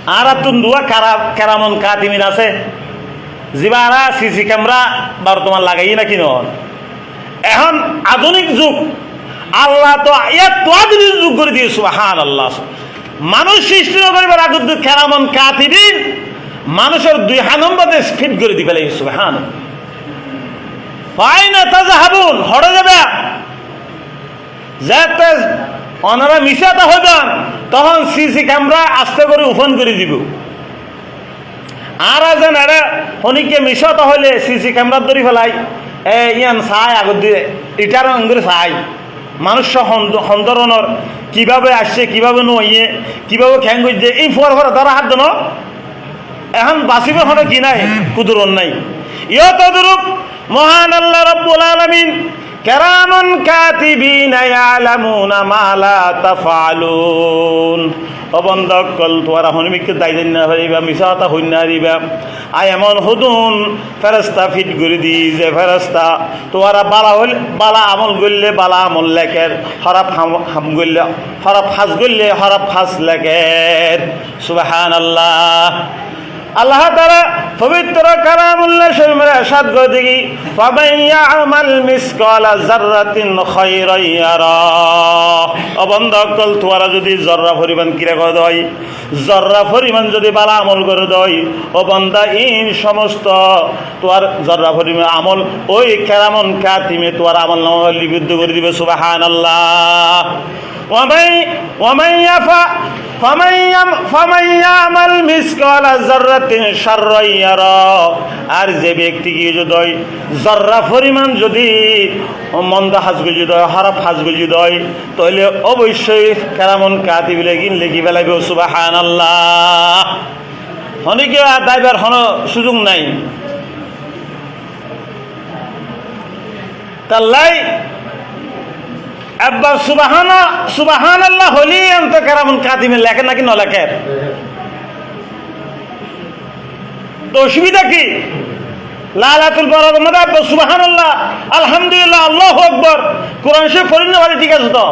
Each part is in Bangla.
আর তুন্দুয়া কেরামন কাতিমিন আছে জিবারা সিসি ক্যামেরা বর্তমান লাগাই না কিনো এখন আধুনিক যুগ আল্লাহ তো এত আধুনিক যুগ করে দিয়ে সুবহানাল্লাহ মানুষ সৃষ্টি করিবার আগে কেরামন কাতিবিন মানুষের দুই হানম্বরে ফিট করে দিবে সুবহানাল্লাহ ফাইনা তাযহাবুন হড়ে যাবে যাতে ওনারা মিশাতে হইবেন তখন সিসি ক্যামেরা আস্তে করে ওপেন করে দিব আর যেন এরা হনিকে মিশাতে হইলে সিসি ক্যামেরা ধরে ফেলাই ইয়ান চাই আগত দিয়ে ইটার অঙ্গরে চাই মানুষ সন্দরণর কিভাবে আসছে কিভাবে নইয়ে কিভাবে খ্যাং করছে এই ফুয়ার ঘরে ধরা হাত দেন এখন বাঁচিবে হলে কি নাই কুদুরন নাই ইয় তদরূপ মহান আল্লাহ রাব্বুল আলামিন কেরামন কাতিবিনা ইয়ালামুনা মা লা তাফআলুন অবন্দকল তোরা হনিমিকে দাইদেন না হইবা মিসাতা হইন না দিবা আই এমন হুদুন ফেরেশতা ফিট করে দি যে ফেরেশতা তোরা বালা আমল করলে বালা আমল লেখের খারাপ হাম করলে খারাপ হাজ করলে খারাপ হাজ লেখের সুবহানাল্লাহ আল্লাহ তাআলা পবিত্র কালামুল্লাহ শরীফের ইরশাদ করে দেখি ফামান ইয়ামাল মিসকালা যাররাতিন খায়রান ইয়ারা ও বান্দা কল তোরা যদি জররা পরিমাণ কিরা করে দেয় জররা পরিমাণ যদি ভালো আমল করে দেয় ও বান্দা এই সমস্ত তোর জররা পরিমাণ আমল ওই কেরামন কাতিমে তোর আমল নামা লিপিবদ্ধ করে দিবে সুবহানাল্লাহ ফামান ইয়ামাল মিসকালা যাররাতিন শাররান ইয়ারা আর যে ব্যক্তি কি যদি জররা পরিমাণ যদি মন্দ হাজগুল যদি খারাপ হাজগুল যদি তাহলে অবশ্যই কেরামন কাতিব লিখি ফেলাইবে সুবহানাল্লাহ অনেকে দাইবার কোনো সুযোগ নাই তাল্লাই আব্বা সুবহানাল্লাহ হলি অন্ত কেরামন কাতিমে লেখেন নাকি ন লেখেন তো অসুবিধা কি লাইলাতুল বরাতের মধ্যে আব্বা সুবহানাল্লাহ আলহামদুলিল্লাহ আল্লাহু আকবার কোরআন শরীফ পড়েন না বলে ঠিক আছে তো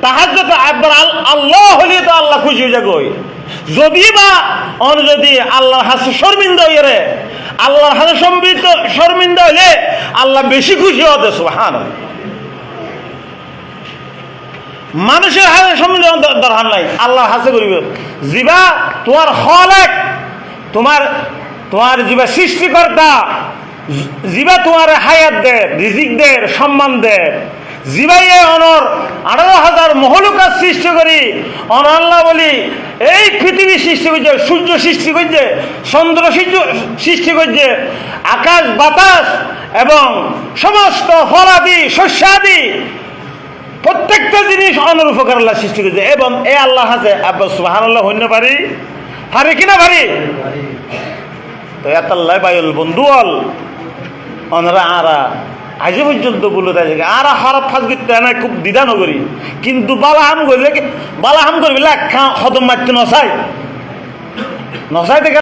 তাহাজ্জুদ আব্বার আল্লাহ হলি তো আল্লাহ খুশি হয়ে যাবে যদি বা অন যদি আল্লাহর হাতে শর্মিন্দা হইয়ে রে আল্লাহর হাতে শর্মিন্দা হইলে আল্লাহ বেশি খুশি হতে সুবহানাল্লাহ মানুষের হাতে সম্বন্ধে দরকার নাই আল্লাহর হাতে করিবে জিবা তোমার খলেক তোমার জিবা সৃষ্টিকর্তা জিবা তোমার হায়াত দে রিজিক দে সম্মান দে জিবাই অনর 18,000 মহলুকাত সৃষ্টি করি অনাল্লাহ বলি এই পৃথিবী সৃষ্টি করছে সূর্য সৃষ্টি করছে চন্দ্র সৃষ্টি করছে আকাশ বাতাস এবং সমস্ত ফলাদি শস্যাদি প্রত্যেকটা জিনিস অনর উপকার আল্লাহ সৃষ্টি করেছে এবং এ আল্লাহ হাতে আব্বা সুবহানাল্লাহ হইতে পারি কিনা পারি তো এতাল্লাহ বাইল বন্ধুয়াল অনরা আরা আজ পর্যন্ত বলে দেয় আরা খারাপ ফাঁস করতে না খুব দ্বিধা নগরী কিন্তু বালা হাম করবে হদম মারতে নসাই দেখে